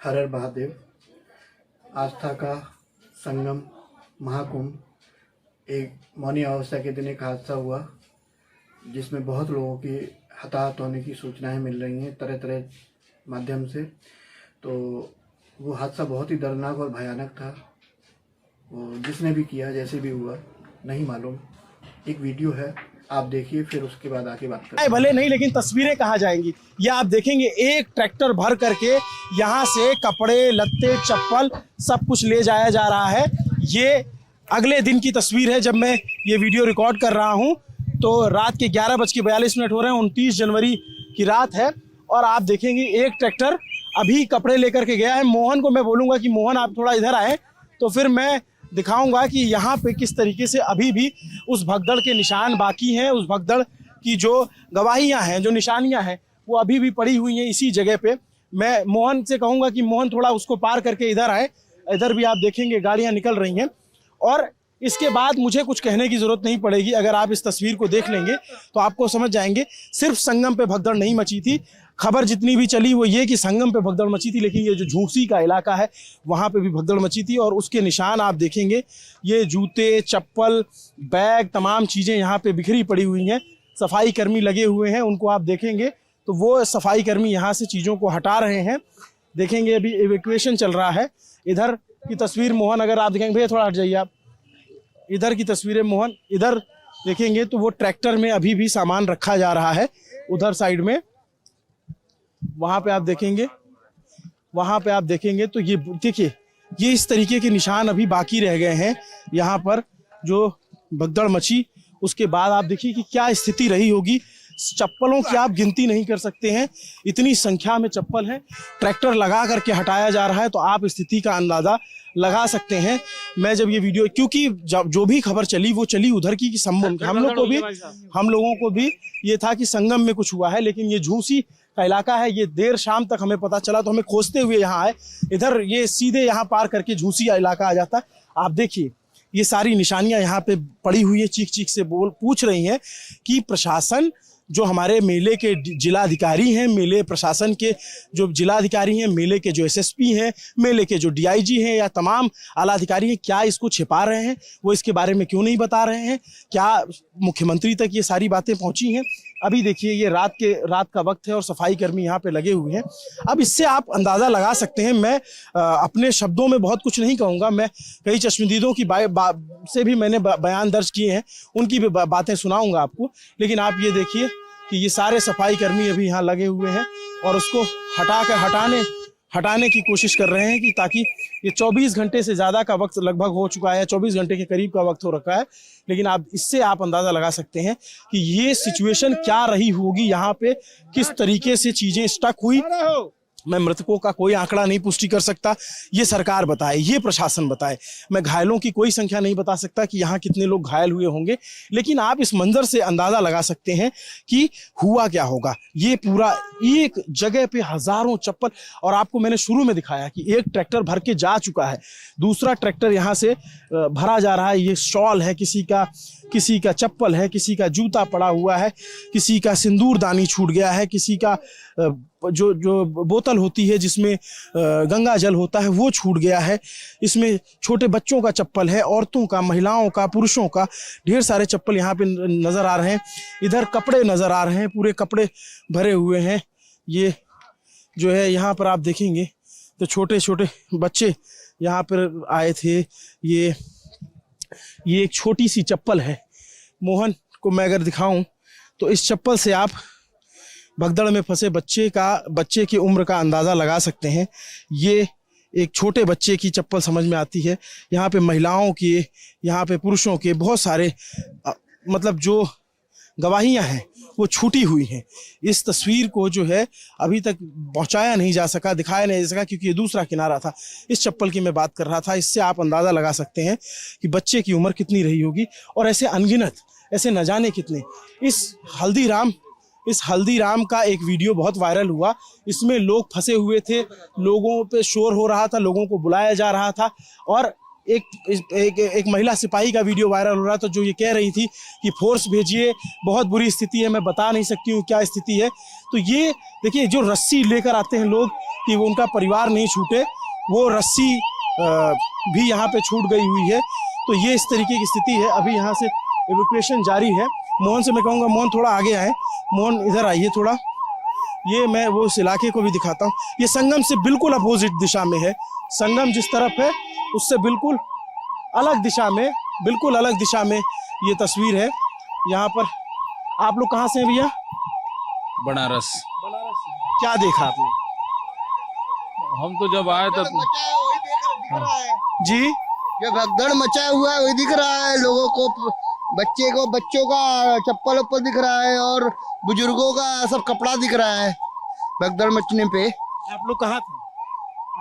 हर हर महादेव। आस्था का संगम महाकुंभ एक मौनी अवस्था के दिन एक हादसा हुआ जिसमें बहुत लोगों की हताहत होने की सूचनाएं मिल रही हैं तरह तरह माध्यम से। तो वो हादसा बहुत ही दर्दनाक और भयानक था। वो जिसने भी किया जैसे भी हुआ नहीं मालूम। एक वीडियो है, आप देखिए, फिर उसके बाद आके बात करें। भले नहीं, लेकिन तस्वीरें कहाँ जाएंगी। ये आप देखेंगे एक ट्रैक्टर भर करके यहाँ से कपड़े लत्ते चप्पल सब कुछ ले जाया जा रहा है। ये अगले दिन की तस्वीर है जब मैं ये वीडियो रिकॉर्ड कर रहा हूँ। तो रात के 11:42 हो रहे हैं, 29 जनवरी की रात है। और आप देखेंगे एक ट्रैक्टर अभी कपड़े लेकर के गया है। मोहन को मैं बोलूँगा कि मोहन आप थोड़ा इधर आए तो फिर मैं दिखाऊंगा कि यहाँ पे किस तरीके से अभी भी उस भगदड़ के निशान बाकी हैं। उस भगदड़ की जो गवाहियाँ हैं, जो निशानियाँ हैं, वो अभी भी पड़ी हुई हैं इसी जगह पे। मैं मोहन से कहूँगा कि मोहन थोड़ा उसको पार करके इधर आए। इधर भी आप देखेंगे गाड़ियाँ निकल रही हैं। और इसके बाद मुझे कुछ कहने की ज़रूरत नहीं पड़ेगी। अगर आप इस तस्वीर को देख लेंगे तो आपको समझ जाएंगे सिर्फ संगम पे भगदड़ नहीं मची थी। खबर जितनी भी चली वो ये कि संगम पे भगदड़ मची थी, लेकिन ये जो झूसी का इलाका है वहाँ पे भी भगदड़ मची थी। और उसके निशान आप देखेंगे, ये जूते चप्पल बैग तमाम चीज़ें यहाँ पे बिखरी पड़ी हुई हैं। सफाई कर्मी लगे हुए हैं, उनको आप देखेंगे तो वो सफाई कर्मी यहाँ से चीज़ों को हटा रहे हैं। देखेंगे अभी इवैक्यूएशन चल रहा है। इधर की तस्वीर मोहन अगर आप देखेंगे, भैया थोड़ा हट जाइए आप, इधर की तस्वीरें मोहन इधर देखेंगे तो वो ट्रैक्टर में अभी भी सामान रखा जा रहा है। उधर साइड में वहाँ पे आप देखेंगे तो ये देखिए, ये इस तरीके के निशान अभी बाकी रह गए हैं यहाँ पर जो भगदड़ मची। उसके बाद आप देखिए कि क्या स्थिति रही होगी। चप्पलों की आप गिनती नहीं कर सकते हैं, इतनी संख्या में चप्पल है। ट्रैक्टर लगा करके हटाया जा रहा है तो आप स्थिति का अंदाजा लगा सकते हैं। मैं जब ये वीडियो, क्योंकि जो भी खबर चली वो चली उधर की हम लोगों को भी ये था कि संगम में कुछ हुआ है, लेकिन ये झूसी का इलाका है। ये देर शाम तक हमें पता चला तो हमें खोजते हुए यहाँ आए। इधर ये सीधे यहाँ पार करके झूसी का इलाका आ जाता है। आप देखिए ये सारी निशानियां यहाँ पे पड़ी हुई है। चीख चीख से पूछ रही हैं कि प्रशासन, जो हमारे मेले के जिलाधिकारी हैं, मेले प्रशासन के जो जिलाधिकारी हैं, मेले के जो एसएसपी हैं, मेले के जो डीआईजी हैं या तमाम आला अधिकारी हैं, क्या इसको छिपा रहे हैं? वो इसके बारे में क्यों नहीं बता रहे हैं? क्या मुख्यमंत्री तक ये सारी बातें पहुंची हैं? अभी देखिए ये रात का वक्त है और सफाई कर्मी यहाँ पे लगे हुए हैं। अब इससे आप अंदाज़ा लगा सकते हैं। मैं अपने शब्दों में बहुत कुछ नहीं कहूँगा। मैं कई चश्मदीदों की से भी मैंने बयान दर्ज किए हैं, उनकी भी बातें सुनाऊंगा आपको। लेकिन आप ये देखिए कि ये सारे सफाई कर्मी अभी यहाँ लगे हुए हैं और उसको हटाने की कोशिश कर रहे हैं कि ताकि ये 24 घंटे से ज़्यादा का वक्त लगभग हो चुका है, 24 घंटे के करीब का वक्त हो रखा है। लेकिन आप इससे आप अंदाज़ा लगा सकते हैं कि ये सिचुएशन क्या रही होगी यहाँ पे, किस तरीके से चीज़ें स्टक हुई। मैं मृतकों का कोई आंकड़ा नहीं पुष्टि कर सकता, ये सरकार बताए, ये प्रशासन बताए। मैं घायलों की कोई संख्या नहीं बता सकता कि यहाँ कितने लोग घायल हुए होंगे, लेकिन आप इस मंजर से अंदाज़ा लगा सकते हैं कि हुआ क्या होगा। ये पूरा एक जगह पे हज़ारों चप्पल, और आपको मैंने शुरू में दिखाया कि एक ट्रैक्टर भर के जा चुका है, दूसरा ट्रैक्टर यहाँ से भरा जा रहा है। ये शॉल है, किसी का चप्पल है, किसी का जूता पड़ा हुआ है, किसी का सिंदूरदानी छूट गया है, किसी का जो बोतल होती है जिसमें गंगा जल होता है वो छूट गया है। इसमें छोटे बच्चों का चप्पल है, औरतों का, महिलाओं का, पुरुषों का, ढेर सारे चप्पल यहाँ पे नज़र आ रहे हैं। इधर कपड़े नज़र आ रहे हैं, पूरे कपड़े भरे हुए हैं। ये जो है यहाँ पर आप देखेंगे तो छोटे छोटे बच्चे यहाँ पर आए थे। ये एक छोटी सी चप्पल है। मोहन को मैं अगर दिखाऊं तो इस चप्पल से आप भगदड़ में फंसे बच्चे की उम्र का अंदाज़ा लगा सकते हैं। ये एक छोटे बच्चे की चप्पल समझ में आती है। यहाँ पे महिलाओं के, यहाँ पे पुरुषों के बहुत सारे मतलब जो गवाहियाँ हैं वो छूटी हुई हैं। इस तस्वीर को जो है अभी तक पहुँचाया नहीं जा सका, दिखाया नहीं जा सका, क्योंकि ये दूसरा किनारा था। इस चप्पल की मैं बात कर रहा था। इससे आप अंदाज़ा लगा सकते हैं कि बच्चे की उम्र कितनी रही होगी। और ऐसे अनगिनत, ऐसे न जाने कितने। इस हल्दीराम का एक वीडियो बहुत वायरल हुआ। इसमें लोग फंसे हुए थे, लोगों पे शोर हो रहा था, लोगों को बुलाया जा रहा था। और एक महिला सिपाही का वीडियो वायरल हो रहा था जो ये कह रही थी कि फोर्स भेजिए, बहुत बुरी स्थिति है, मैं बता नहीं सकती हूँ क्या स्थिति है। तो ये देखिए, जो रस्सी लेकर आते हैं लोग, कि वो उनका परिवार नहीं छूटे, वो रस्सी भी यहाँ पे छूट गई हुई है। तो ये इस तरीके की स्थिति है। अभी यहाँ से एवैक्यूएशन जारी है। मोहन से मैं कहूँगा, मोहन थोड़ा आगे आए, मोहन इधर आइए थोड़ा। ये मैं वो इस इलाके को भी दिखाता हूँ। ये संगम से बिल्कुल अपोजिट दिशा में है। संगम जिस तरफ है उससे बिल्कुल अलग दिशा में, बिल्कुल अलग दिशा में ये तस्वीर है। यहाँ पर आप लोग कहाँ से हैं भैया? बनारस। क्या देखा आपने? हम तो जब आए तब जी, ये भगदड़ मचा हुआ है वही दिख रहा है लोगों को, बच्चों का चप्पल उप्पल दिख रहा है और बुजुर्गों का सब कपड़ा दिख रहा है भगदड़ मचने पे। आप लोग कहाँ थे?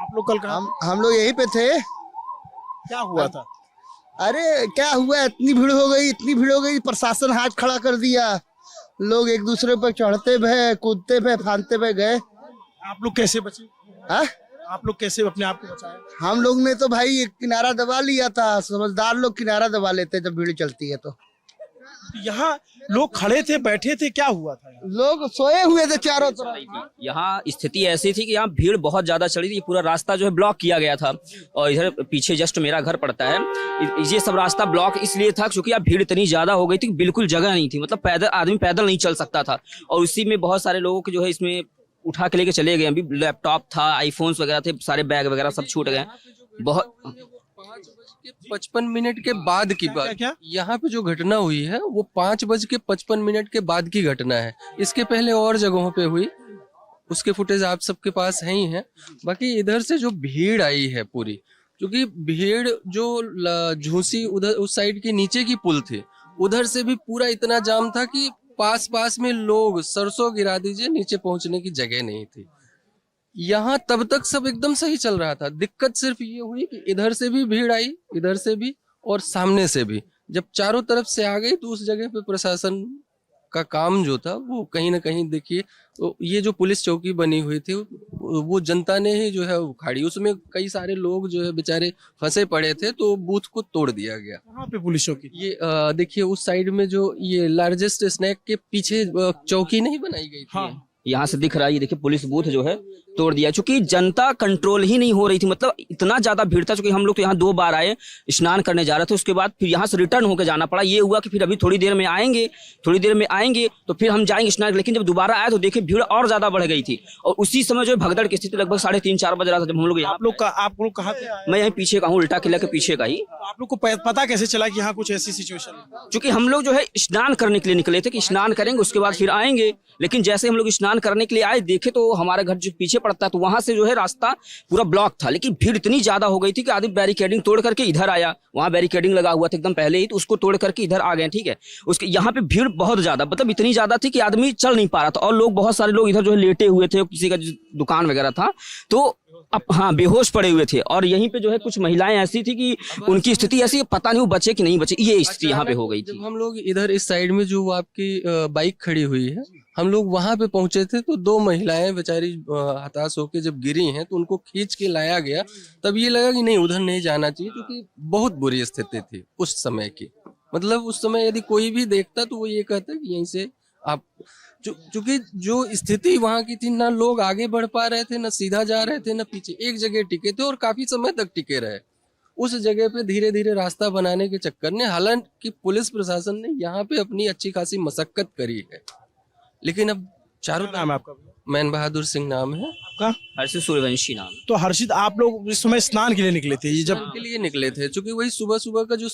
आप लोग कल कहाँ हम लोग यहीं पे थे। क्या हुआ था? अरे क्या हुआ, इतनी भीड़ हो गई, प्रशासन हाथ खड़ा कर दिया। लोग एक दूसरे पर चढ़ते भय, कूदते भय, फांदते भय गए। आप लोग कैसे बचे? हाँ, आप लोग कैसे अपने आप को बचाए? हम लोग ने तो भाई एक किनारा दबा लिया था। समझदार लोग किनारा दबा लेते जब भीड़ चलती है। तो यहाँ लोग खड़े थे, बैठे थे, क्या हुआ था? लोग सोए हुए थे चारों तरफ। यहाँ स्थिति ऐसी थी कि यहाँ भीड़ बहुत ज्यादा चली थी। पूरा रास्ता जो है ब्लॉक किया गया था और इधर पीछे जस्ट मेरा घर पड़ता है। ये सब रास्ता ब्लॉक इसलिए था क्योंकि यहाँ भीड़ इतनी ज्यादा हो गई थी कि बिल्कुल जगह नहीं थी। मतलब आदमी पैदल नहीं चल सकता था। और उसी में बहुत सारे लोगों के जो है इसमें उठा के लेके चले गए। अभी लैपटॉप था, आईफोन्स वगैरह थे, सारे बैग वगैरह सब छूट गए। बहुत 5:55 के बाद की बात। क्या? यहाँ पे जो घटना हुई है वो 5:55 के बाद की घटना है। इसके पहले और जगहों पे हुई, उसके फुटेज आप सबके पास है ही है। बाकी इधर से जो भीड़ आई है पूरी, क्योंकि भीड़ जो झूसी उधर उस साइड के नीचे की पुल थी, उधर से भी पूरा इतना जाम था कि पास में लोग सरसों गिरा दीजिए, नीचे पहुंचने की जगह नहीं थी। यहाँ तब तक सब एकदम सही चल रहा था। दिक्कत सिर्फ ये हुई कि इधर से भी भीड़ आई, इधर से भी और सामने से भी। जब चारों तरफ से आ गई तो उस जगह पे प्रशासन का काम जो था वो कहीं ना कहीं देखिए, तो ये जो पुलिस चौकी बनी हुई थी वो जनता ने ही जो है उखाड़ी। उसमें कई सारे लोग जो है बेचारे फंसे पड़े थे, तो बूथ को तोड़ दिया गया। कहाँ पे पुलिस चौकी? ये देखिए उस साइड में जो ये लार्जेस्ट स्नैक के पीछे चौकी नहीं बनाई गई थी। हाँ। यहाँ से दिख रहा है, ये देखिए पुलिस बूथ जो है तोड़ दिया, क्योंकि जनता कंट्रोल ही नहीं हो रही थी। मतलब इतना ज्यादा भीड़ था, क्योंकि हम लोग तो यहाँ 2 बार आए, स्नान करने जा रहे थे, उसके बाद फिर यहाँ से रिटर्न होकर जाना पड़ा। ये हुआ कि फिर अभी थोड़ी देर में आएंगे तो फिर हम जाएंगे स्नान। लेकिन जब दोबारा आए तो देखे भीड़ और ज्यादा बढ़ गई थी। और उसी समय जो भगदड़ की स्थिति लगभग 3:30-4 बज रहा था जब हम लोग आप लोग कहाँ थे? मैं यहाँ पीछे का हूँ, उल्टा किला के पीछे का ही। आप लोग को पता कैसे चला कि यहाँ कुछ ऐसी सिचुएशन है? क्योंकि हम लोग जो है स्नान करने के लिए निकले थे कि स्नान करेंगे उसके बाद फिर आएंगे। लेकिन जैसे हम लोग स्नान करने के लिए आए, देखे तो हमारा घर जो पीछे पड़ता है, तो वहां से जो है रास्ता पूरा ब्लॉक था। लेकिन भीड़ इतनी ज्यादा हो गई थी कि आदमी बैरिकेडिंग तोड़ करके इधर आया। वहां बैरिकेडिंग लगा हुआ था एकदम पहले ही, तो उसको तोड़ करके इधर आ गए। ठीक है, उसके यहाँ पे भीड़ बहुत ज्यादा, मतलब इतनी ज्यादा थी कि आदमी चल नहीं पा रहा था। और लोग, बहुत सारे लोग इधर जो है लेटे हुए थे, किसी का दुकान वगैरह था तो अब हाँ बेहोश पड़े हुए थे। और यहीं पे जो है कुछ महिलाएं ऐसी थी कि उनकी स्थिति ऐसी, पता नहीं वो बचे कि नहीं बचे, ये स्थिति यहाँ पे हो गई थी। जब हम लोग इधर इस साइड में जो आपकी बाइक खड़ी हुई है, हम लोग वहां पे पहुंचे थे तो 2 महिलाएं बेचारी हताश होकर जब गिरी हैं तो उनको खींच के लाया गया। तब ये लगा कि नहीं उधर नहीं जाना चाहिए, क्योंकि बहुत बुरी स्थिति थी उस समय की। मतलब उस समय यदि कोई भी देखता तो वो ये कहता कि यहीं से आप, क्योंकि जो स्थिति वहां की थी, ना लोग आगे बढ़ पा रहे थे, ना सीधा जा रहे थे, ना पीछे, एक जगह टिके थे और काफी समय तक टिके रहे। उस जगह पे धीरे धीरे रास्ता बनाने के चक्कर में, हालांकि पुलिस प्रशासन ने यहाँ पे अपनी अच्छी खासी मशक्कत करी है, लेकिन अब चारों नाम है आपका? मैन बहादुर सिंह नाम है। आपका? हर्षित सूर्यवंशी नाम। तो हर्षित, आप लोग इस समय स्नान के लिए निकले थे? ये जब के लिए निकले थे, क्योंकि वही सुबह का जो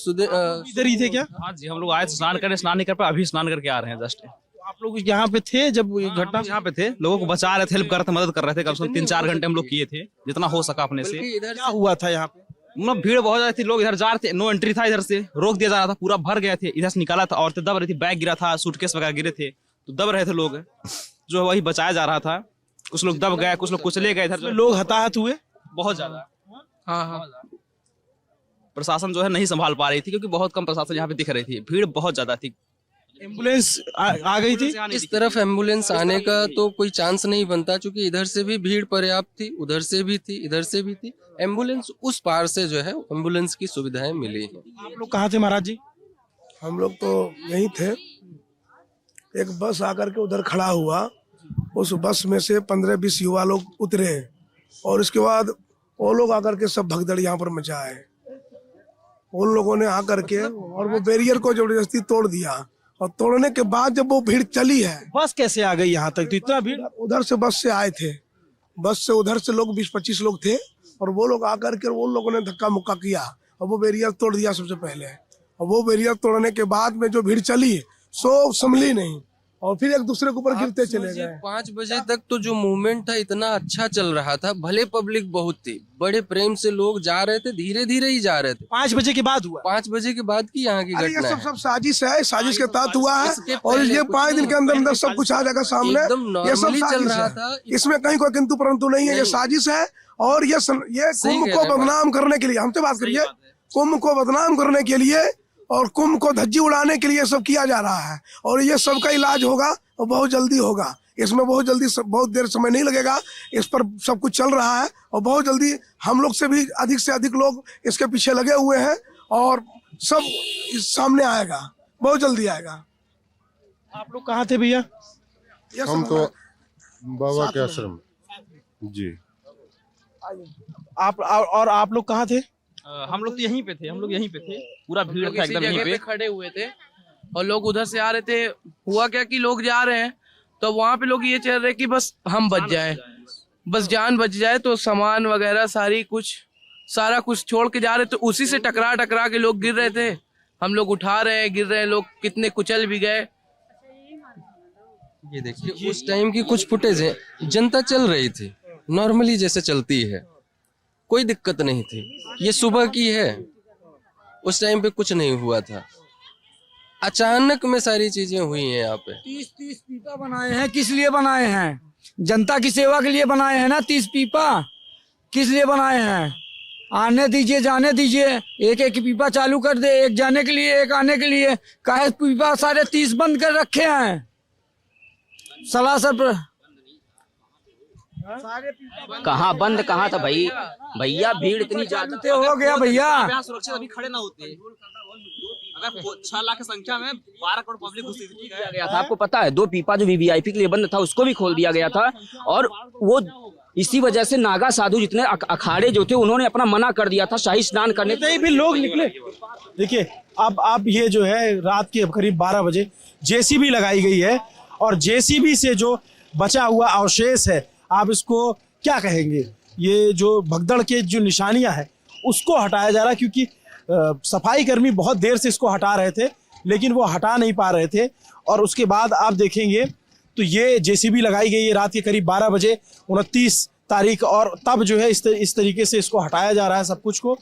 इधर ही थे क्या? हाँ जी, हम लोग आए थे स्नान करने, स्नान नहीं कर पाए, अभी स्नान करके आ रहे हैं जस्ट। आप लोग यहाँ पे थे जब ये घटना? यहाँ पे थे, लोगों को बचा रहे थे, हेल्प कर रहे थे, मदद कर रहे थे। कम से कम 3-4 घंटे हम लोग किए थे, जितना हो सका अपने से। इधर क्या हुआ था यहाँ पे? मतलब भीड़ बहुत ज्यादा थी, लोग इधर जा रहे थे, नो एंट्री था, इधर से रोक दिया जा रहा था, पूरा भर गए थे। इधर से निकाला था, औरतें दब रही थी, बैग गिरा था, सूटकेस वगैरह गिरे थे, तो दब रहे थे लोग, जो वही बचाया जा रहा था। कुछ लोग दब गए, कुछ लोग कुचले गए, इधर लोग हताहत हुए बहुत ज्यादा। हाँ, प्रशासन जो है नहीं संभाल पा रही थी, क्योंकि बहुत कम प्रशासन यहाँ पे दिख रही थी, भीड़ बहुत ज्यादा थी। एम्बुलेंस आ गई थी? इस तरफ एम्बुलेंस आने का तो कोई चांस नहीं बनता, क्योंकि इधर से भी भीड़ पर्याप्त थी, उधर से भी थी, इधर से भी थी। एम्बुलेंस उस पार से जो है एम्बुलेंस की सुविधाएं मिली हैं। आप लोग कहाँ थे महाराज जी? हम लोग तो यहीं थे। एक बस आकर के उधर खड़ा हुआ, उस बस में से 15-20 युवा लोग उतरे और इसके बाद वो लोग आकर के सब भगदड़ यहाँ पर मचाए। उन लोगों ने आकर के और वो बैरियर को जबरदस्ती तोड़ दिया, और तोड़ने के बाद जब वो भीड़ चली है, बस कैसे आ गई यहाँ तक? तो इतना भीड़ उधर से बस से आए थे, बस से उधर से लोग 20-25 लोग थे, और वो लोग आकर के वो लोगों ने धक्का मुक्का किया और वो बैरियर तोड़ दिया सबसे पहले। और वो बैरियर तोड़ने के बाद में जो भीड़ चली सो संभली नहीं, और फिर एक दूसरे के ऊपर गिरते चले गए। 5 बजे तक तो जो मूवमेंट था इतना अच्छा चल रहा था, भले पब्लिक बहुत थी, बड़े प्रेम से लोग जा रहे थे, धीरे धीरे ही जा रहे थे। 5 बजे के बाद हुआ? 5 बजे के बाद की यहाँ की अरे ये घटना सब साजिश है, साजिश के तहत हुआ है, और पहले ये कुछ 5 दिन के अंदर अंदर सब पहले कुछ आ जाएगा सामने। एकदम ये सब नॉर्मली चल साजिश रहा है, था। इसमें कहीं कोई किंतु परंतु नहीं है, ये साजिश है। और ये कुंभ कह को रहे हैं बदनाम करने के लिए, हमसे बात करिए, कुंभ को बदनाम करने के लिए और कुंभ को धज्जी उड़ाने के लिए सब किया जा रहा है। और ये सबका इलाज होगा और बहुत जल्दी होगा, इसमें बहुत जल्दी बहुत देर समय नहीं लगेगा, इस पर सब कुछ चल रहा है, और बहुत जल्दी हम लोग से अधिक लोग इसके पीछे लगे हुए हैं, और सब इस सामने आएगा, बहुत जल्दी आएगा। आप लोग कहाँ थे भैया? ये हम सब तो बाबा के आश्रम जी। और आप लोग कहाँ थे? हम लोग तो यहीं पे थे, हम लोग यहीं पे थे, पूरा भीड़ था एकदम यहीं पे। खड़े हुए थे और लोग उधर से आ रहे थे। हुआ क्या कि लोग जा रहे हैं तो वहां पे लोग ये चल रहे कि बस हम बच जाए, बस जान बच जाए, तो सामान वगैरह सारा कुछ छोड़ के जा रहे, तो उसी से टकरा के लोग गिर रहे थे। हम लोग उठा रहे हैं, गिर रहे हैं, लोग कितने कुचल भी गए। ये देखिए उस टाइम की कुछ फुटेज है, जनता चल रही थी नॉर्मली जैसे चलती है, कोई दिक्कत नहीं थी। ये सुबह की है, उस टाइम पे कुछ नहीं हुआ था, अचानक में सारी चीजें हुई हैं यहाँ पे। 30 पीपा बनाए हैं, किस लिए बनाए हैं? जनता की सेवा के लिए बनाए हैं ना। 30 पीपा किस लिए बनाए हैं? आने दीजिए, जाने दीजिए, एक पीपा चालू कर दे, एक जाने के लिए, एक आने के लिए। काहे पीपा सारे 30 बंद कर रखे हैं? सलासर कहाँ बंद कहाँ था भाई? भैया भीड़ इतनी ज्यादा हो गया भैया। सुरक्षित अभी खड़े ना होते, अगर 6 लाख की संख्या में 12 करोड़ पब्लिक घुसी थी गया था। आपको पता है 2 पीपा जो वीवीआईपी के लिए बंद था उसको भी खोल दिया गया था, और वो इसी वजह से नागा साधु जितने अखाड़े जो थे उन्होंने अपना मना कर दिया था शाही स्नान करने से। भी लोग निकले। देखिए अब ये जो है रात के करीब 12 बजे जेसीबी लगाई गई है, और जेसीबी से जो बचा हुआ अवशेष है, आप इसको क्या कहेंगे? ये जो भगदड़ के जो निशानियां हैं उसको हटाया जा रहा है, क्योंकि सफाई कर्मी बहुत देर से इसको हटा रहे थे लेकिन वो हटा नहीं पा रहे थे। और उसके बाद आप देखेंगे तो ये जेसीबी लगाई गई है रात के करीब 12 बजे 29 तारीख, और तब जो है इस तरीके से इसको हटाया जा रहा है सब कुछ को।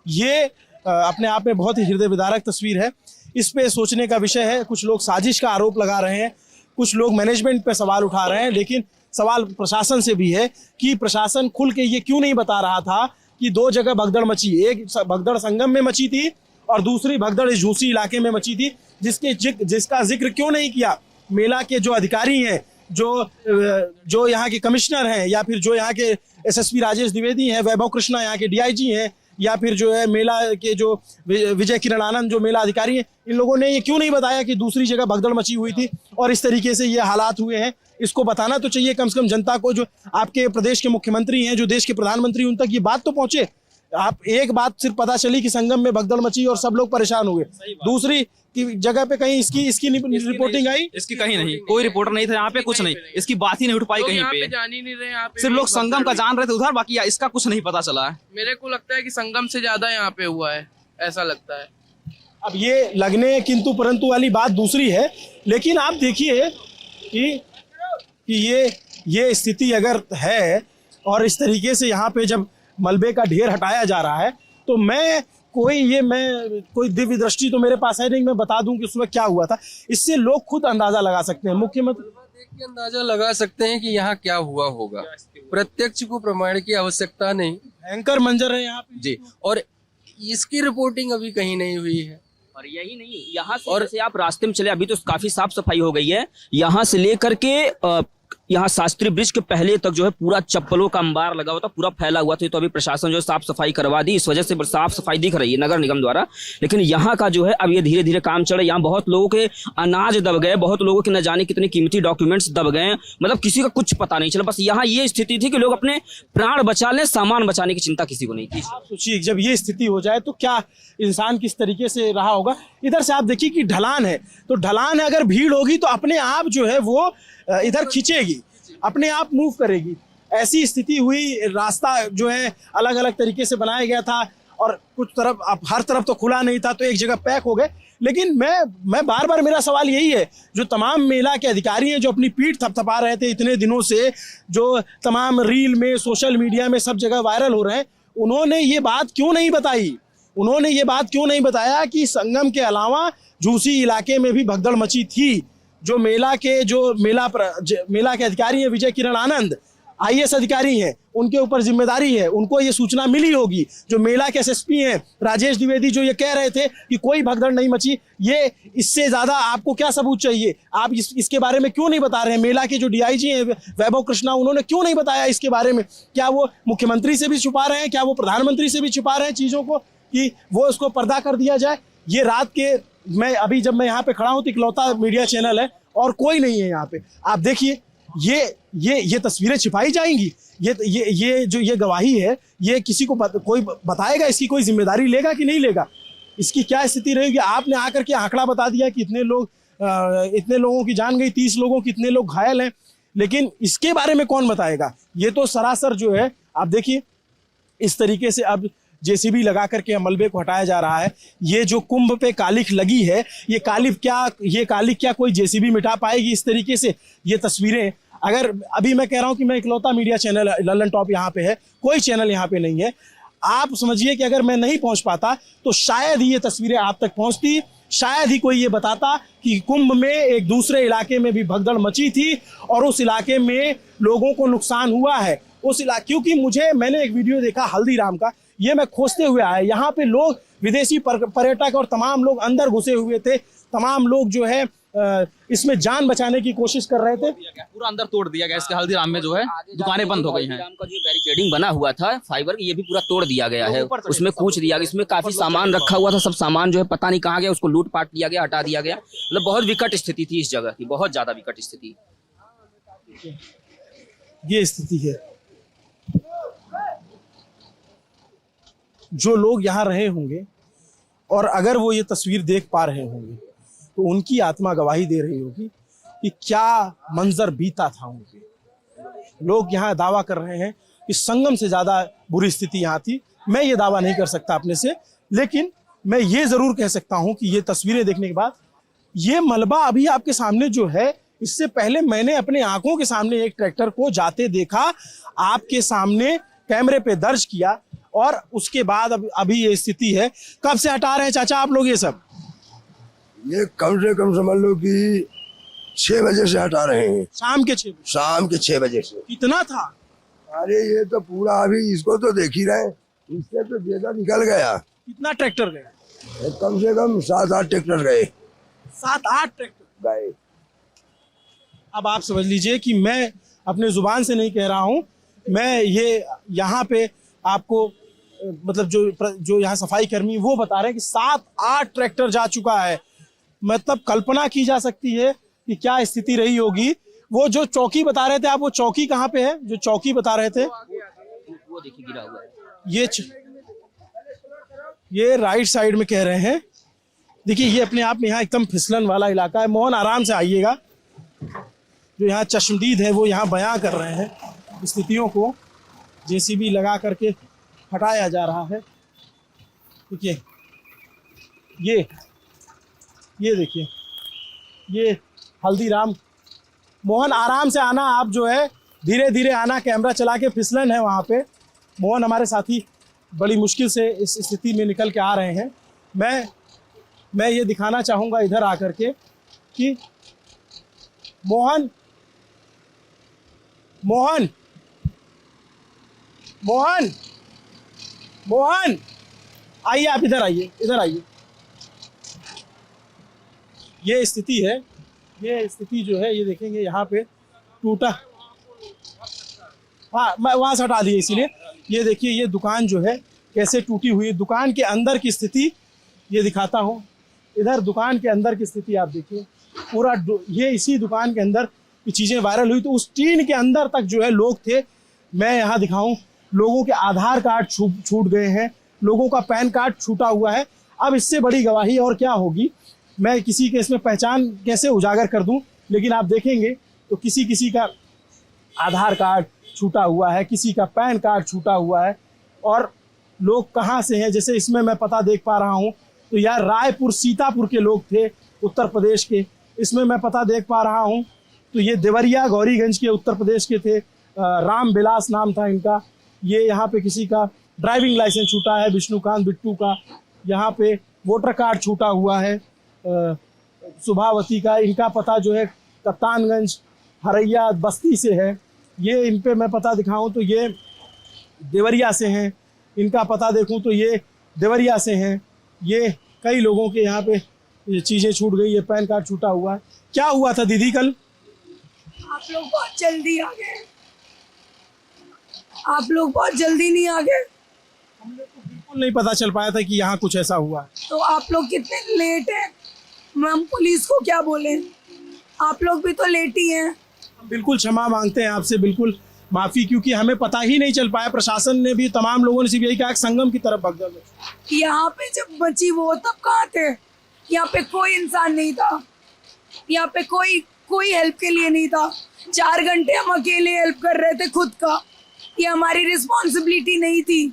ये अपने आप में बहुत ही हृदय विदारक तस्वीर है। इस पे सोचने का विषय है। कुछ लोग साजिश का आरोप लगा रहे हैं, कुछ लोग मैनेजमेंट पे सवाल उठा रहे हैं, लेकिन सवाल प्रशासन से भी है कि प्रशासन खुल के ये क्यों नहीं बता रहा था कि 2 जगह भगदड़ मची, एक भगदड़ संगम में मची थी और दूसरी भगदड़ इस झूसी इलाके में मची थी, जिसका जिक्र क्यों नहीं किया मेला के जो अधिकारी हैं, जो यहाँ के कमिश्नर हैं, या फिर जो यहाँ के एसएसपी राजेश द्विवेदी हैं, वैभव कृष्णा यहाँ के डीआईजी हैं, या फिर जो है मेला के जो विजय किरण आनंद जो मेला अधिकारी हैं, इन लोगों ने ये क्यों नहीं बताया कि दूसरी जगह भगदड़ मची हुई थी और इस तरीके से ये हालात हुए हैं? इसको बताना तो चाहिए कम से कम जनता को। जो आपके प्रदेश के मुख्यमंत्री हैं, जो देश के प्रधानमंत्री, उन तक ये बात तो पहुंचे। आप एक बात सिर्फ पता चली कि संगम में भगदड़ मची और सब लोग परेशान हुए, दूसरी की जगह पे कहीं इसकी रिपोर्टिंग आई? इसकी कहीं नहीं, कोई रिपोर्टर नहीं था यहाँ पे, कुछ नहीं, इसकी बात ही नहीं उठ पाई कहीं पे। जान ही नहीं रहे यहाँ पे, सिर्फ लोग संगम का जान रहे थे उधर, बाकी इसका कुछ नहीं पता चला है। मेरे को लगता है कि संगम से ज्यादा यहाँ पे हुआ है, ऐसा लगता है। अब ये लगने किंतु परंतु वाली बात दूसरी है, लेकिन आप देखिए कि ये स्थिति अगर है और इस तरीके से यहाँ पे जब मलबे का ढेर हटाया जा रहा है, तो मैं कोई दिव्य दृष्टि तो मेरे पास है नहीं, मैं बता दूं कि उसमें क्या हुआ था। इससे लोग खुद अंदाजा लगा सकते हैं। मुख्यमंत्री देख के अंदाजा लगा सकते हैं कि यहाँ क्या हुआ होगा, प्रत्यक्ष को प्रमाण की आवश्यकता नहीं। भयंकर मंजर है यहाँ पे जी, और इसकी रिपोर्टिंग अभी कहीं नहीं हुई है। और यही नहीं, यहाँ से और जैसे आप रास्ते में चले, अभी तो काफी साफ सफाई हो गई है, यहाँ से लेकर के यहाँ शास्त्री ब्रिज के पहले तक जो है पूरा चप्पलों का अंबार लगा हुआ था, पूरा फैला हुआ था। तो अभी प्रशासन जो है साफ सफाई करवा दी, इस वजह से साफ सफाई दिख रही है नगर निगम द्वारा। लेकिन यहाँ का जो है अब ये धीरे धीरे काम चल रहा है। यहाँ बहुत लोगों के अनाज दब गए, बहुत लोगों के न जाने कितने कीमती डॉक्यूमेंट्स दब गए, मतलब किसी का कुछ पता नहीं चला। बस यहाँ ये स्थिति थी कि लोग अपने प्राण बचा लें, सामान बचाने की चिंता किसी को नहीं थी। आप सोचिए जब ये स्थिति हो जाए तो क्या इंसान किस तरीके से रहा होगा। इधर से आप देखिए कि ढलान है, तो ढलान है, अगर भीड़ होगी तो अपने आप जो है वो इधर खींचेगी, अपने आप मूव करेगी। ऐसी स्थिति हुई, रास्ता जो है अलग अलग तरीके से बनाया गया था और कुछ तरफ अब हर तरफ तो खुला नहीं था, तो एक जगह पैक हो गए। लेकिन मैं बार बार मेरा सवाल यही है, जो तमाम मेला के अधिकारी हैं जो अपनी पीठ थपथपा रहे थे इतने दिनों से, जो तमाम रील में सोशल मीडिया में सब जगह वायरल हो रहे हैं, उन्होंने ये बात क्यों नहीं बताई? उन्होंने ये बात क्यों नहीं बताया कि संगम के अलावा झूसी इलाके में भी भगदड़ मची थी? जो मेला के अधिकारी हैं विजय किरण आनंद, IAS अधिकारी हैं, उनके ऊपर जिम्मेदारी है, उनको ये सूचना मिली होगी। जो मेला के SSP हैं राजेश द्विवेदी, जो ये कह रहे थे कि कोई भगदड़ नहीं मची, ये इससे ज्यादा आपको क्या सबूत चाहिए? आप इसके बारे में क्यों नहीं बता रहे हैं? मेला के जो DIG हैं वैभव कृष्णा, उन्होंने क्यों नहीं बताया इसके बारे में? क्या वो मुख्यमंत्री से भी छुपा रहे हैं? क्या वो प्रधानमंत्री से भी छुपा रहे हैं चीजों को कि वो उसको पर्दा कर दिया जाए? ये रात के जब मैं यहाँ पे खड़ा हूँ तो इकलौता मीडिया चैनल है और कोई नहीं है यहाँ पे। आप देखिए ये तस्वीरें छिपाई जाएंगी, ये गवाही है, ये किसी को कोई बताएगा, इसकी कोई जिम्मेदारी लेगा कि नहीं लेगा? इसकी क्या स्थिति रहेगी? आपने आकर के आंकड़ा बता दिया कि इतने लोगों की जान गई, 30 लोगों की, इतने लोग घायल हैं, लेकिन इसके बारे में कौन बताएगा? ये तो सरासर जो है, आप देखिए इस तरीके से अब JCB लगा करके मलबे को हटाया जा रहा है। ये जो कुंभ पे कालिख लगी है, ये कालिख क्या कोई JCB मिटा पाएगी इस तरीके से? ये तस्वीरें, अगर अभी मैं कह रहा हूं कि मैं इकलौता मीडिया चैनल लल्लन टॉप यहाँ पे है, कोई चैनल यहाँ पे नहीं है। आप समझिए कि अगर मैं नहीं पहुंच पाता तो शायद ही ये तस्वीरें आप तक पहुंचती, शायद ही कोई ये बताता कि कुंभ में एक दूसरे इलाके में भी भगदड़ मची थी और उस इलाके में लोगों को नुकसान हुआ है। क्योंकि मैंने एक वीडियो देखा हल्दीराम का, ये मैं खोजते हुए आया, यहाँ पे लोग विदेशी पर्यटक और तमाम लोग अंदर घुसे हुए थे, तमाम लोग जो है इसमें जान बचाने की कोशिश कर रहे थे। पूरा अंदर तोड़ दिया गया, इसके हल्दीराम में जो है दुकानें बंद हो गई हैं। का जो बैरिकेडिंग बना हुआ था फाइबर, ये भी पूरा तोड़ दिया गया है, उसमें कूच दिया गया। इसमें काफी सामान रखा हुआ था, सब सामान जो है पता नहीं कहाँ गया, उसको लूट पाट लिया गया, हटा दिया गया। मतलब बहुत विकट स्थिति थी इस जगह की, बहुत ज्यादा विकट स्थिति। ये स्थिति है। जो लोग यहाँ रहे होंगे और अगर वो ये तस्वीर देख पा रहे होंगे तो उनकी आत्मा गवाही दे रही होगी कि क्या मंजर बीता था उनके। लोग यहाँ दावा कर रहे हैं कि संगम से ज्यादा बुरी स्थिति यहाँ थी। मैं ये दावा नहीं कर सकता अपने से, लेकिन मैं ये जरूर कह सकता हूँ कि ये तस्वीरें देखने के बाद, ये मलबा अभी आपके सामने जो है, इससे पहले मैंने अपने आंखों के सामने एक ट्रैक्टर को जाते देखा, आपके सामने कैमरे पे दर्ज किया, और उसके बाद अभी ये स्थिति है। कब से हटा रहे हैं चाचा आप लोग ये सब? ये कम से कम समझ लो कि 6 बजे से हटा रहे हैं। शाम के 6 बजे? शाम के 6 बजे से। कितना था? अरे ये तो पूरा, अभी इसको तो देख ही रहे, इससे तो ज्यादा निकल गया। कितना ट्रैक्टर गए? कम से कम 7-8 ट्रैक्टर गए। 7-8 ट्रैक्टर गए। अब आप समझ लीजिए कि मैं अपने जुबान से नहीं कह रहा हूँ, मैं ये यहाँ पे आपको मतलब जो यहाँ सफाई कर्मी वो बता रहे हैं कि 7-8 ट्रैक्टर जा चुका है। मतलब कल्पना की जा सकती है कि क्या स्थिति रही होगी। वो जो चौकी बता रहे थे आप, वो चौकी कहाँ पे है? जो चौकी बता रहे थे वो देखिए गिरा हुआ है। ये राइट साइड में कह रहे हैं। देखिए ये अपने आप में यहाँ एकदम फिसलन वाला इलाका है। मोहन आराम से आइएगा। जो यहाँ चश्मदीद है वो यहाँ बयां कर रहे हैं स्थितियों को। JCB लगा करके हटाया जा रहा है। देखिए ये देखिए, ये हल्दीराम। मोहन आराम से आना, आप जो है धीरे धीरे आना, कैमरा चला के, फिसलन है वहाँ पे। मोहन हमारे साथी बड़ी मुश्किल से इस स्थिति में निकल के आ रहे हैं। मैं ये दिखाना चाहूँगा इधर आकर के कि मोहन आइए, आप इधर आइए। ये स्थिति है, ये स्थिति जो है, ये देखेंगे यहाँ पे हाँ मैं वहाँ से हटा दिया इसीलिए। ये देखिए ये दुकान जो है कैसे टूटी हुई है। दुकान के अंदर की स्थिति ये दिखाता हूँ। इधर दुकान के अंदर की स्थिति आप देखिए पूरा ये इसी दुकान के अंदर ये चीज़ें वायरल हुई तो उस टीन के अंदर तक जो है लोग थे। मैं यहाँ दिखाऊं, लोगों के आधार कार्ड छूट गए हैं, लोगों का पैन कार्ड छूटा हुआ है। अब इससे बड़ी गवाही और क्या होगी। मैं किसी के इसमें पहचान कैसे उजागर कर दूं, लेकिन आप देखेंगे तो किसी का आधार कार्ड छूटा हुआ है, किसी का पैन कार्ड छूटा हुआ है। और लोग कहाँ से हैं, जैसे इसमें मैं पता देख पा रहा हूँ तो यार रायपुर सीतापुर के लोग थे उत्तर प्रदेश के। इसमें मैं पता देख पा रहा हूँ तो ये देवरिया गौरीगंज के उत्तर प्रदेश के थे। राम बिलास नाम था इनका। ये यहाँ पे किसी का ड्राइविंग लाइसेंस छूटा है, विष्णुकांत बिट्टू का। यहाँ पे वोटर कार्ड छूटा हुआ है सुभावती का। इनका पता जो है कप्तानगंज हरैया बस्ती से है। ये इन पे मैं पता दिखाऊं तो ये देवरिया से हैं। इनका पता देखूं तो ये देवरिया से हैं। ये कई लोगों के यहाँ पे ये चीज़ें छूट गई। ये पैन कार्ड छूटा हुआ है। क्या हुआ था दीदी कल? आप लोग बहुत जल्दी आ गए। आप लोग बहुत जल्दी नहीं आ गए। हमने तो बिल्कुल नहीं पता चल पाया था कि यहाँ कुछ ऐसा हुआ। तो आप लोग कितने लेट हैं। हम पुलिस को क्या बोले, आप लोग भी तो लेट ही हैं। बिल्कुल क्षमा मांगते हैं आपसे, बिल्कुल माफ़ी, क्योंकि हमें पता ही नहीं चल पाया। प्रशासन ने भी, तमाम लोगों ने सिर्फ यही कहा संगम की तरफ भगदड़ में। यहाँ पे जब बची वो तब कहाँ थे? यहाँ पे कोई इंसान नहीं था। यहाँ पे कोई हेल्प के लिए नहीं था। 4 घंटे हम अकेले हेल्प कर रहे थे खुद का। ये हमारी रिस्पॉन्सिबिलिटी नहीं थी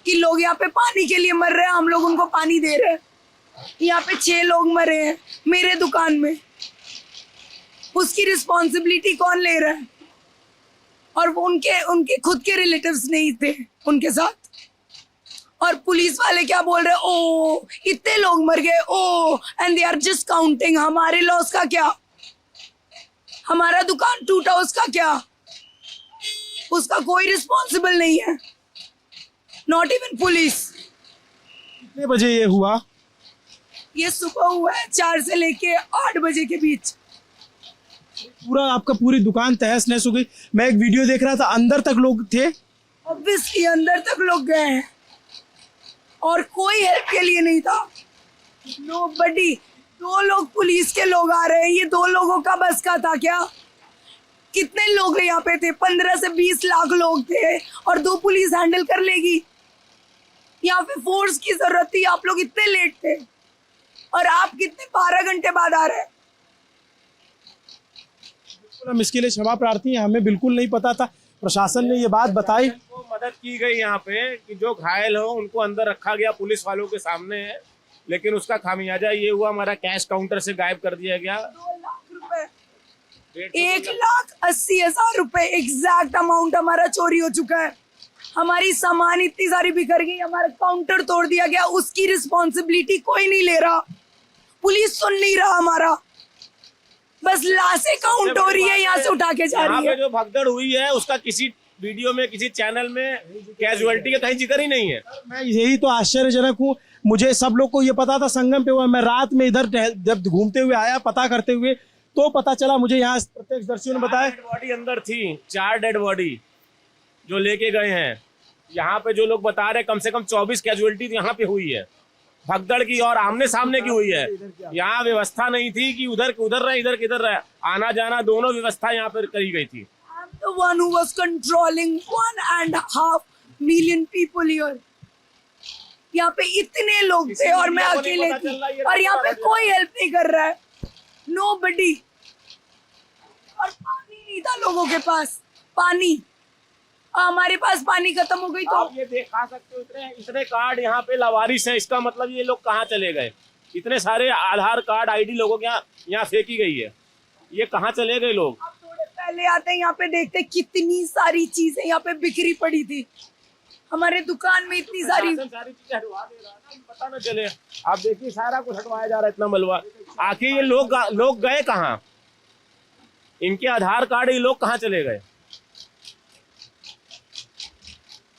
कि लोग यहाँ पे पानी के लिए मर रहे हैं, हम लोग उनको पानी दे रहे हैं। यहाँ पे 6 लोग मरे हैं मेरे दुकान में, उसकी रिस्पॉन्सिबिलिटी कौन ले रहा है? और वो उनके खुद के रिलेटिव्स नहीं थे उनके साथ। और पुलिस वाले क्या बोल रहे हैं, ओ इतने लोग मर गए, oh and they are just counting. हमारे लॉस का क्या? हमारा दुकान टूटा उसका क्या? उसका कोई रिस्पॉन्सिबल नहीं है, नॉट इवन पुलिस। कितने बजे ये हुआ? ये सुबह हुआ है 4 से लेके 8 बजे के बीच। पूरा आपका पूरी दुकान तहस नहस हो गई। मैं एक वीडियो देख रहा था, अंदर तक लोग थे। ऑब्वियसली अंदर तक लोग गए हैं और कोई हेल्प के लिए नहीं था। नोबडी। 2 लोग पुलिस के लोग आ रहे हैं, ये 2 लोगों का बस का था क्या? कितने लोग यहाँ पे थे? 15 से 20 लाख लोग थे और 2 पुलिस हैंडल कर लेगी? यहाँ पे फोर्स की जरूरत थी। आप लोग इतने लेट थे और आप कितने 12 घंटे बाद आ रहे हैं। हम इसके लिए क्षमा प्रार्थी हैं। हमें बिल्कुल नहीं पता था। प्रशासन ने ये बात बताई, तो मदद की गई यहाँ पे कि जो घायल हो उनको अंदर रखा गया पुलिस वालों के सामने है, लेकिन उसका खामियाजा ये हुआ हमारा कैश काउंटर से गायब कर दिया गया। 2 लाख रुपए, 1,80,000 रुपए एग्जैक्ट अमाउंट हमारा चोरी हो चुका है। हमारी सामान इतनी सारी बिखर गई, हमारा काउंटर तोड़ दिया गया। उसकी रिस्पॉन्सिबिलिटी कोई नहीं ले रहा, पुलिस सुन नहीं रहा हमारा। बस लाशें काउंट हो रही है, यहाँ से उठा के जा रही है। जो भगदड़ हुई है उसका किसी वीडियो में, किसी चैनल में कैजुअलिटी का कहीं जिक्र ही नहीं है। मैं यही तो आश्चर्यजनक हूँ। मुझे सब लोग को ये पता था संगम पे हुआ। मैं रात में इधर जब घूमते हुए आया पता करते हुए तो पता चला मुझे, यहाँ प्रत्यक्षदर्शियों ने बताया। 4 डेड बॉडी अंदर थी, 4 डेड बॉडी जो लेके गए हैं। यहाँ पे जो लोग बता रहे कम से कम 24 कैजुअलिटी यहाँ पे हुई है भगदड़ की, और आमने सामने की हुई है। यहाँ व्यवस्था नहीं थी कि उधर रहे इधर किधर रहे, आना जाना दोनों व्यवस्था यहाँ पर करी गई थी। The one who was controlling 1.5 million people here. यहाँ पे इतने लोग थे और मैं अकेले थी और यहाँ पे कोई हेल्प नहीं कर रहा है। Nobody. और पानी नहीं था लोगों के पास, पानी। हमारे पास पानी खत्म हो गई तो आप ये देखा सकते हो इतने कार्ड यहाँ पे लावारिस है। इसका मतलब ये लोग कहाँ चले गए? इतने सारे आधार कार्ड आईडी लोगों के यहाँ फेंकी गई है, ये कहाँ चले गए लोग? आप थोड़े पहले आते यहाँ पे देखते कितनी सारी चीजें यहाँ पे बिखरी पड़ी थी। हमारे दुकान में इतनी सारी चीजें हटवा दे रहा है, पता न चले। आप देखिए सारा कुछ हटवाया जा रहा है, इतना मलबा। आखिर ये लोग गए कहाँ? इनके आधार कार्ड ये लोग कहाँ चले गए?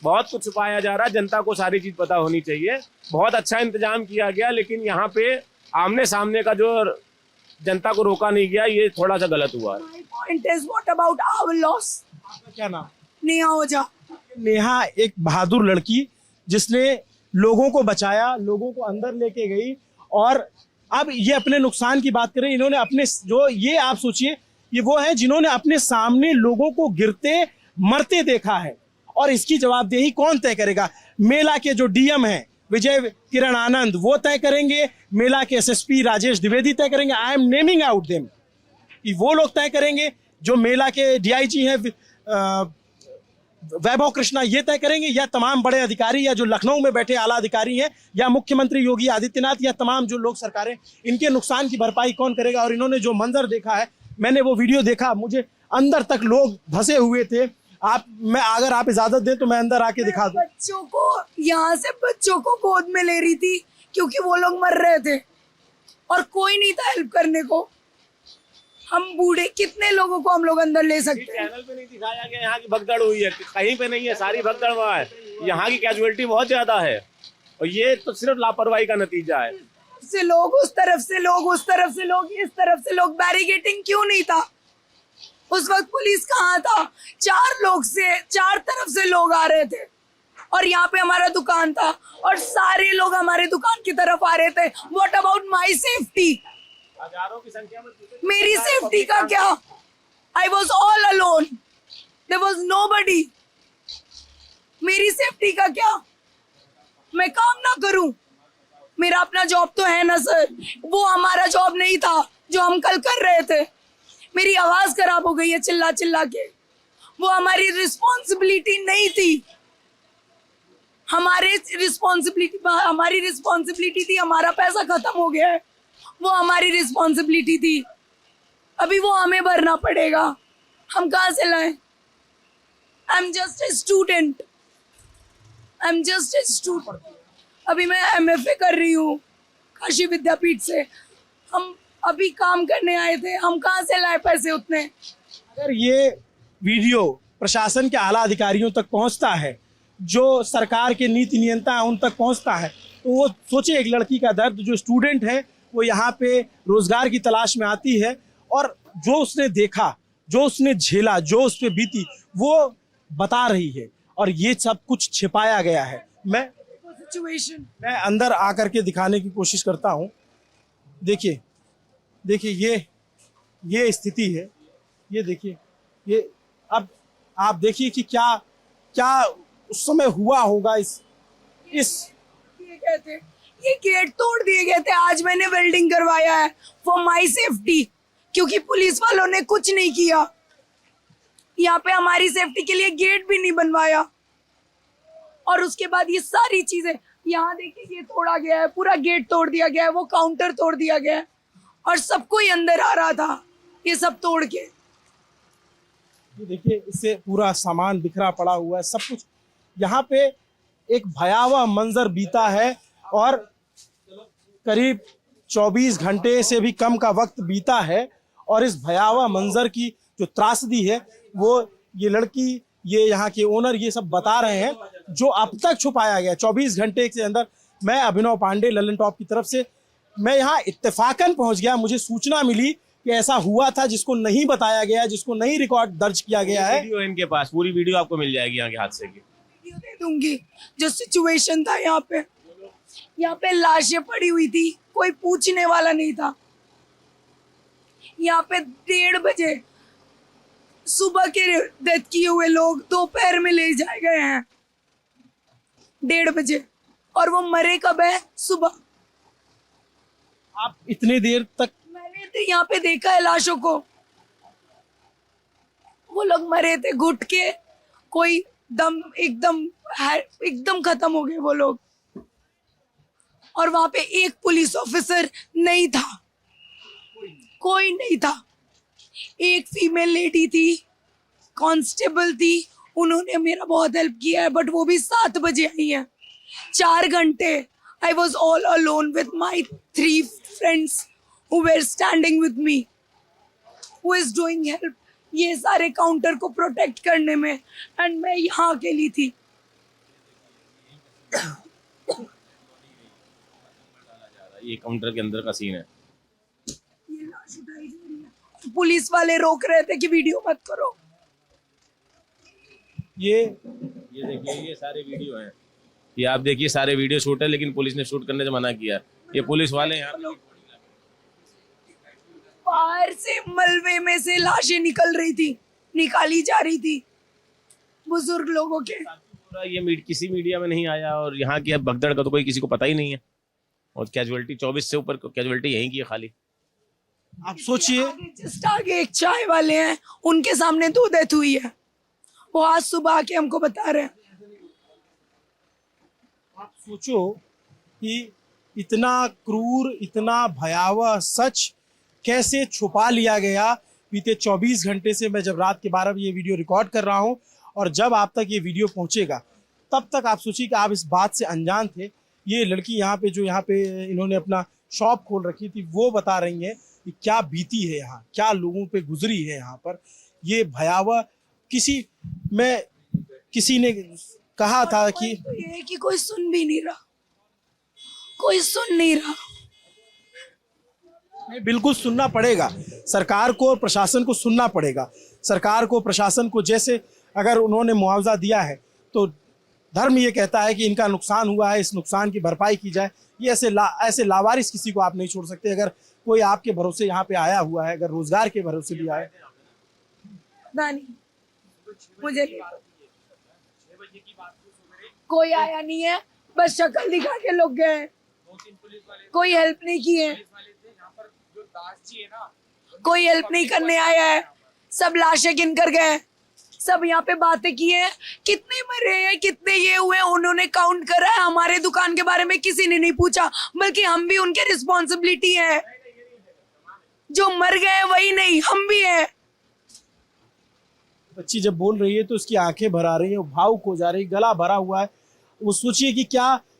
बहुत कुछ छुपाया जा रहा है। जनता को सारी चीज पता होनी चाहिए। बहुत अच्छा इंतजाम किया गया, लेकिन यहाँ पे आमने सामने का जो जनता को रोका नहीं गया, ये थोड़ा सा गलत हुआ है। My point is, what about our loss? आपका क्या नाम? नेहा ओझा। नेहा एक बहादुर लड़की जिसने लोगों को बचाया, लोगों को अंदर लेके गई, और अब ये अपने नुकसान की बात करें, इन्होंने अपने जो ये आप सोचिए, ये वो है जिन्होंने अपने सामने लोगों को गिरते मरते देखा है, और इसकी जवाबदेही कौन तय करेगा? मेला के जो डीएम हैं विजय किरण आनंद, वो तय करेंगे, मेला के एसएसपी राजेश द्विवेदी तय करेंगे, I am naming out them, वो लोग तय करेंगे, जो मेला के डीआईजी हैं वैभव कृष्णा, ये तय करेंगे, या तमाम बड़े अधिकारी, या जो लखनऊ में बैठे आला अधिकारी हैं, या मुख्यमंत्री योगी आदित्यनाथ, या तमाम जो लोग सरकारें, इनके नुकसान की भरपाई कौन करेगा? और इन्होंने जो मंजर देखा है, मैंने वो वीडियो देखा, मुझे अंदर तक लोग धंसे हुए थे। अगर आप इजाजत दें तो मैं अंदर आके दिखा दूं। बच्चों को, यहाँ से बच्चों को गोद में ले रही थी क्योंकि वो लोग मर रहे थे और कोई नहीं था हेल्प करने को। हम बूढ़े कितने लोगों को हम लोग अंदर ले सकते हैं? चैनल पे नहीं दिखाया गया यहाँ की भगदड़ हुई है, कहीं पे नहीं है, सारी भगदड़ वहाँ है। यहाँ की कैजुअलिटी बहुत ज्यादा है और ये तो सिर्फ लापरवाही का नतीजा है। से लोग उस तरफ से लोग, उस तरफ से लोग, इस तरफ से लोग, बैरिकेटिंग क्यों नहीं था? उस वक्त पुलिस कहाँ था? चार तरफ से लोग आ रहे थे और यहाँ पे हमारा दुकान था और सारे लोग हमारे दुकान की तरफ आ रहे थे। What about my safety? हजारों की संख्या में मेरी सेफ्टी का क्या? I was all alone, there was nobody. मेरी सेफ्टी का क्या? मैं काम ना करूं? मेरा अपना जॉब तो है ना सर, वो हमारा जॉब नहीं था जो हम कल कर रहे थे। मेरी आवाज खराब हो गई है चिल्ला चिल्ला के, वो हमारी रिस्पॉन्सिबिलिटी नहीं थी। हमारी रिस्पॉन्सिबिलिटी थी, हमारा पैसा खत्म हो गया है, वो हमारी रिस्पॉन्सिबिलिटी थी, अभी वो हमें भरना पड़ेगा। हम कहाँ से लाएं? I am just a student, अभी मैं MFA कर रही हूँ काशी विद्यापीठ से। हम अभी काम करने आए थे, हम कहाँ से लाए पैसे उतने? अगर ये वीडियो प्रशासन के आला अधिकारियों तक पहुंचता है, जो सरकार के नीति नियंता है उन तक पहुंचता है, तो वो सोचे एक लड़की का दर्द, जो स्टूडेंट है वो यहाँ पे रोजगार की तलाश में आती है और जो उसने देखा, जो उसने झेला, जो उस पे बीती, वो बता रही है और ये सब कुछ छिपाया गया है। मैं अंदर आकर के दिखाने की कोशिश करता हूँ। देखिए ये स्थिति है, ये देखिए, ये अब आप देखिए कि क्या उस समय हुआ होगा। ये गेट तोड़ दिए गए थे, आज मैंने वेल्डिंग करवाया है फॉर माई सेफ्टी, क्योंकि पुलिस वालों ने कुछ नहीं किया। यहाँ पे हमारी सेफ्टी के लिए गेट भी नहीं बनवाया और उसके बाद ये सारी चीजें, यहाँ देखिए ये तोड़ा गया है, पूरा गेट तोड़ दिया गया है, वो काउंटर तोड़ दिया गया है और सबको ही अंदर आ रहा था ये सब तोड़ के। ये देखिए, इससे पूरा सामान बिखरा पड़ा हुआ है, सब कुछ। यहाँ पे एक भयावह मंजर बीता है और करीब 24 घंटे से भी कम का वक्त बीता है और इस भयावह मंजर की जो त्रासदी है वो ये लड़की, ये यहाँ के ओनर, ये सब बता रहे हैं, जो अब तक छुपाया गया 24 घंटे के अंदर। मैं अभिनव पांडे, ललन टॉप की तरफ से, मैं यहाँ इत्तेफाकन पहुँच गया। मुझे सूचना मिली कि ऐसा हुआ था जिसको नहीं बताया गया, जिसको नहीं रिकॉर्ड दर्ज किया गया है। वीडियो इनके पास, पूरी वीडियो आपको मिल जाएगी यहाँ के हादसे की। वीडियो दे दूंगी जो सिचुएशन था। यहाँ पे लाशें पड़ी हुई थी, कोई पूछने वाला नहीं था। यहाँ पे 1:30 बजे सुबह के डेथ किए हुए लोग दोपहर में ले जाए गए हैं 1:30 बजे, और वो मरे कब है? सुबह। आप इतनी देर तक? मैंने तो यहाँ पे देखा है लाशों को, वो लोग मरे थे घुट के, कोई दम एकदम खत्म हो गए वो लोग। और वहां पे एक पुलिस ऑफिसर नहीं था, कोई नहीं था। एक फीमेल लेडी थी, कांस्टेबल थी, उन्होंने मेरा बहुत हेल्प किया है, बट वो भी 7 बजे आई है। 4 घंटे आई was all alone with my 3 friends who were standing with me, who is doing help ये सारे काउंटर को प्रोटेक्ट करने में, एंड मैं यहाँ अकेली थी। ये काउंटर के अंदर का सीन है। ये लाश उठाई जा रही है, पुलिस वाले रोक रहे थे कि वीडियो मत करो। ये देखिए, ये सारे वीडियो हैं, ये आप देखिए सारे वीडियो शूट है, लेकिन पुलिस ने शूट करने से मना किया। ये पुलिस वाले यहाँ बाहर से मलबे में से लाशें निकाली जा रही थी बुजुर्ग लोगों के। ये किसी मीडिया में नहीं आया, और यहाँ की भगदड़ का तो कोई किसी को पता ही नहीं है। और कैजुअलिटी 24 से ऊपर कैजुअलिटी यहीं की है खाली। आप सोचिए, जस्ट आगे एक चाय वाले हैं, उनके सामने 2 डेथ हुई है, वो आज सुबह आके हमको बता रहे हैं। आप सोचो कि इतना क्रूर, इतना भयावह सच कैसे छुपा लिया गया। बीते 24 घंटे से मैं जब रात के 12 बजे ये वीडियो रिकॉर्ड कर रहा हूं, और जब आप तक ये वीडियो पहुंचेगा तब तक आप सोचिए कि आप इस बात से अनजान थे। ये लड़की यहाँ पे जो यहाँ पे इन्होंने अपना शॉप खोल रखी थी, वो बता रही है कि क्या बीती है यहाँ, क्या लोगों पे गुजरी है यहाँ पर। ये भयावह किसी ने कहा था कि तो ये है कि कोई सुन भी नहीं रहा, कोई सुन नहीं रहा। नहीं, बिल्कुल सुनना पड़ेगा सरकार को, प्रशासन को सुनना पड़ेगा। सरकार को, प्रशासन को, जैसे अगर उन्होंने मुआवजा दिया है तो धर्म ये कहता है कि इनका नुकसान हुआ है, इस नुकसान की भरपाई की जाए। ये ऐसे लावारिस किसी को आप नहीं छोड़ सकते। अगर कोई आपके भरोसे यहाँ पे आया हुआ है, अगर रोजगार के भरोसे भी आए, नहीं मुझे कोई आया नहीं है, बस शक्ल दिखा के लोग गए, कोई हेल्प नहीं की है, कोई हेल्प नहीं करने आया है, सब लाशें गिन कर गए। सब यहाँ पे बातें की है, कितने मरे हैं, कितने ये हुए, उन्होंने काउंट करा है। हमारे दुकान के बारे में किसी ने नहीं पूछा, बल्कि हम भी उनके रिस्पॉन्सिबिलिटी है। जो मर गए वही नहीं, हम भी है। बच्ची जब बोल रही है तो उसकी आंखें भर आ रही है, भावुक हो जा रही, गला भरा हुआ है। वो सोचिए कि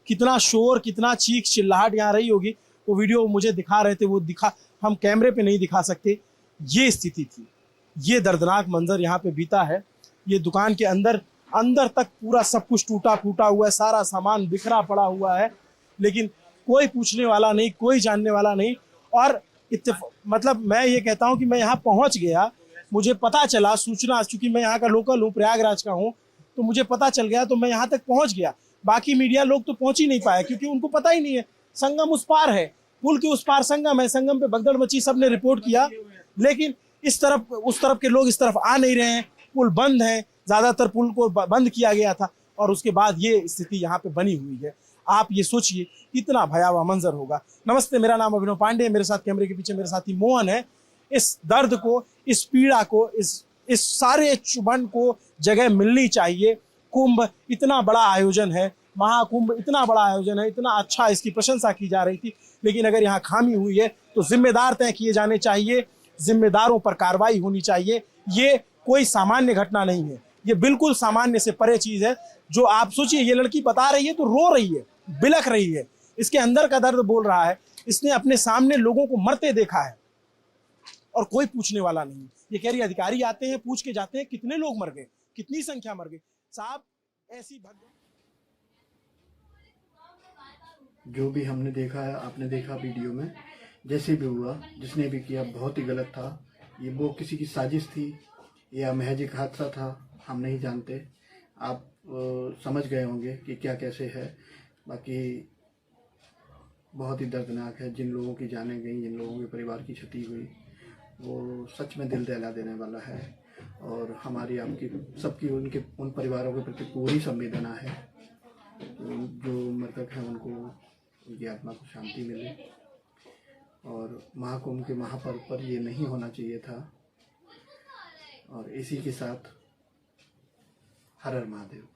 कितना शोर, कितना चीख चिल्लाहट यहाँ रही होगी। वो वीडियो मुझे दिखा रहे थे, वो हम कैमरे पे नहीं दिखा सकते। ये स्थिति थी, ये दर्दनाक मंजर यहाँ पे बीता है। ये दुकान के अंदर तक पूरा सब कुछ टूटा फूटा हुआ है, सारा सामान बिखरा पड़ा हुआ है, लेकिन कोई पूछने वाला नहीं, कोई जानने वाला नहीं। और मतलब मैं ये कहता हूँ कि मैं यहाँ पहुँच गया, मुझे पता चला, सूचना, चूंकि मैं यहाँ का लोकल हूँ, प्रयागराज का हूँ, तो मुझे पता चल गया, तो मैं यहाँ तक पहुँच गया। बाकी मीडिया लोग तो पहुँच ही नहीं पाए, क्योंकि उनको पता ही नहीं है। संगम उस पार है, पुल के उस पार संगम है, संगम पे भगदड़ मची, सबने रिपोर्ट किया, लेकिन इस तरफ उस तरफ के लोग इस तरफ आ नहीं रहे हैं। पुल बंद है, ज्यादातर पुल को बंद किया गया था, और उसके बाद ये स्थिति यहाँ पे बनी हुई है। आप ये सोचिए कितना भयावह मंजर होगा। नमस्ते, मेरा नाम अभिनव पांडे, मेरे साथ कैमरे के पीछे मेरे साथी मोहन है। इस दर्द को, इस पीड़ा को, इस सारे चुभन को जगह मिलनी चाहिए। कुंभ इतना बड़ा आयोजन है, महाकुंभ इतना बड़ा आयोजन है, इतना अच्छा, इसकी प्रशंसा की जा रही थी, लेकिन अगर यहाँ खामी हुई है तो जिम्मेदार तय किए जाने चाहिए, जिम्मेदारों पर कार्रवाई होनी चाहिए। ये कोई सामान्य घटना नहीं है, ये बिल्कुल सामान्य से परे चीज है। जो आप सोचिए, ये लड़की बता रही है तो रो रही है, बिलख रही है, इसके अंदर का दर्द बोल रहा है। इसने अपने सामने लोगों को मरते देखा है और कोई पूछने वाला नहीं। ये कह रही अधिकारी आते हैं, पूछ के जाते हैं कितने लोग मर गए, कितनी संख्या मर गई। साहब, ऐसी जो भी हमने देखा है, आपने देखा वीडियो में, जैसे भी हुआ, जिसने भी किया बहुत ही गलत था। ये वो किसी की साजिश थी या महज एक हादसा था, हम नहीं जानते। आप समझ गए होंगे कि क्या कैसे है। बाकी बहुत ही दर्दनाक है। जिन लोगों की जानें गई, जिन लोगों के परिवार की क्षति हुई, वो सच में दिल दहला देने वाला है। और हमारी, आपकी, सबकी उन परिवारों के प्रति पूरी संवेदना है। जो मृतक हैं उनको, उनकी आत्मा को शांति मिले। और महाकुंभ के महापर्व पर ये नहीं होना चाहिए था। और इसी के साथ हर हर महादेव।